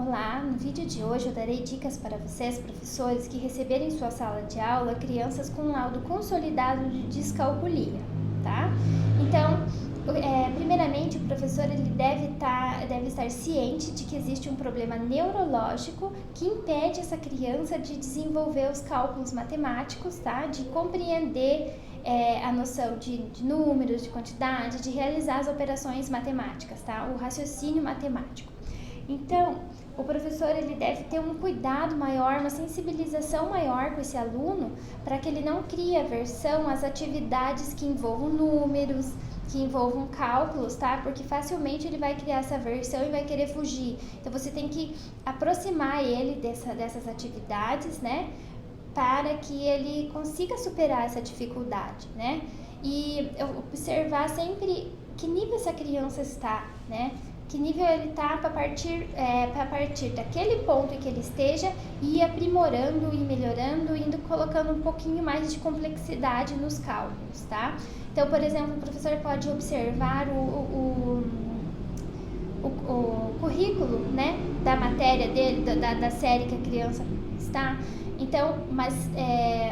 Olá, no vídeo de hoje eu darei dicas para vocês, professores, que receberem em sua sala de aula crianças com laudo consolidado de descalculia, tá? Então, primeiramente, o professor ele deve estar ciente de que existe um problema neurológico que impede essa criança de desenvolver os cálculos matemáticos, tá? De compreender a noção de números, de quantidade, de realizar as operações matemáticas, tá? O raciocínio matemático. Então, o professor ele deve ter um cuidado maior, uma sensibilização maior com esse aluno para que ele não crie aversão às atividades que envolvam números, que envolvam cálculos, tá? Porque facilmente ele vai criar essa aversão e vai querer fugir. Então, você tem que aproximar ele dessas atividades, né? Para que ele consiga superar essa dificuldade, né? E observar sempre que nível essa criança está, né? Que nível ele está para partir daquele ponto em que ele esteja e ir aprimorando e melhorando, indo colocando um pouquinho mais de complexidade nos cálculos, tá? Então, por exemplo, o professor pode observar o currículo, né, da matéria dele, da série que a criança está. Então,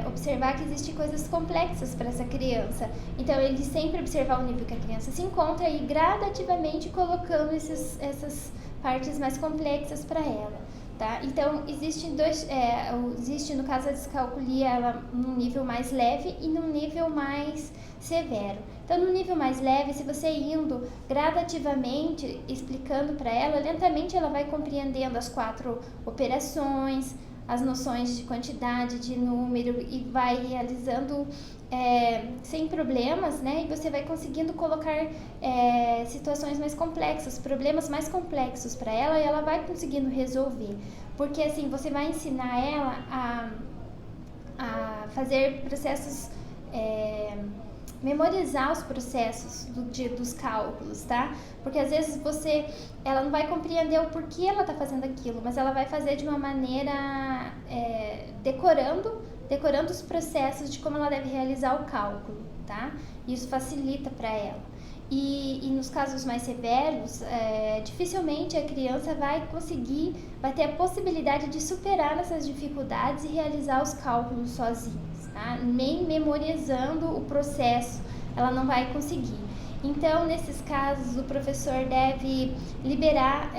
observar que existem coisas complexas para essa criança. Então, ele sempre observar o nível que a criança se encontra e gradativamente colocando essas partes mais complexas para ela, tá? Então, existe no caso a descalculia, ela num nível mais leve e num nível mais severo. Então, no nível mais leve, se você indo gradativamente explicando para ela, lentamente ela vai compreendendo as 4 operações, as noções de quantidade, de número e vai realizando sem problemas, né? E você vai conseguindo colocar situações mais complexas, problemas mais complexos para ela e ela vai conseguindo resolver. Porque assim, você vai ensinar ela a fazer processos, memorizar os processos dos cálculos, tá? Porque às vezes ela não vai compreender o porquê ela tá fazendo aquilo, mas ela vai fazer de uma maneira decorando os processos de como ela deve realizar o cálculo, tá? Isso facilita para ela. E nos casos mais severos, dificilmente a criança vai ter a possibilidade de superar essas dificuldades e realizar os cálculos sozinha. Tá? Nem memorizando o processo, ela não vai conseguir. Então, nesses casos, o professor deve liberar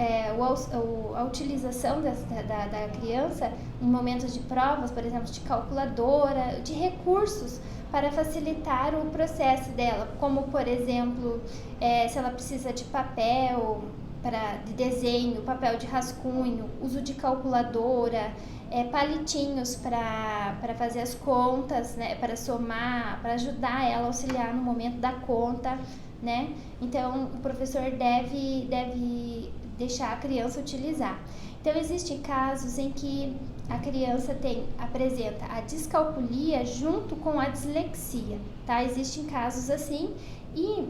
a utilização da criança em momentos de provas, por exemplo, de calculadora, de recursos para facilitar o processo dela, como, por exemplo, se ela precisa de papel de desenho, papel de rascunho, uso de calculadora, palitinhos para fazer as contas, né, para somar, para ajudar ela a auxiliar no momento da conta, né? Então, o professor deve deixar a criança utilizar. Então, existem casos em que a criança apresenta a descalculia junto com a dislexia, tá? Existem casos assim e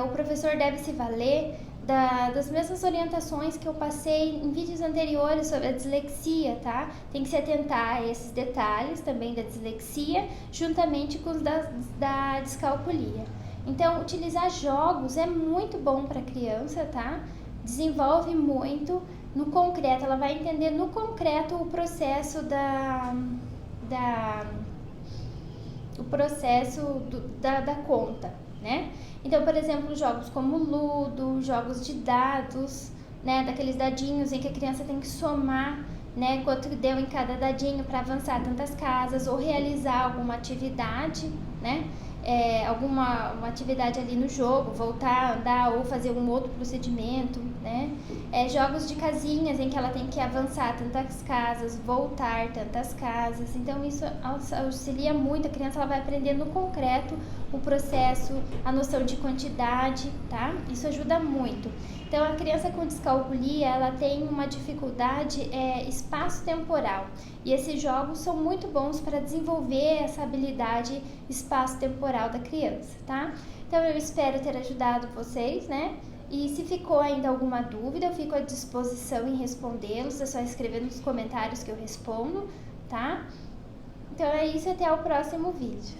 o professor deve se valer das mesmas orientações que eu passei em vídeos anteriores sobre a dislexia, tá? Tem que se atentar a esses detalhes também da dislexia, juntamente com os da descalculia. Então, utilizar jogos é muito bom para a criança, tá? Desenvolve muito no concreto, ela vai entender no concreto o processo da conta, né? Então, por exemplo, jogos como Ludo, jogos de dados, né? Daqueles dadinhos em que a criança tem que somar, né? Quanto deu em cada dadinho para avançar tantas casas ou realizar alguma atividade, né? Uma atividade ali no jogo, voltar a andar ou fazer um outro procedimento, né? Jogos de casinhas em que ela tem que avançar tantas casas, voltar tantas casas. Então, isso auxilia muito. A criança ela vai aprender no concreto o processo, a noção de quantidade, tá? Isso ajuda muito. Então, a criança com descalculia, ela tem uma dificuldade espaço-temporal. E esses jogos são muito bons para desenvolver essa habilidade espaço-temporal da criança, tá? Então, eu espero ter ajudado vocês, né? E se ficou ainda alguma dúvida, eu fico à disposição em respondê-los. É só escrever nos comentários que eu respondo, tá? Então, é isso. Até o próximo vídeo.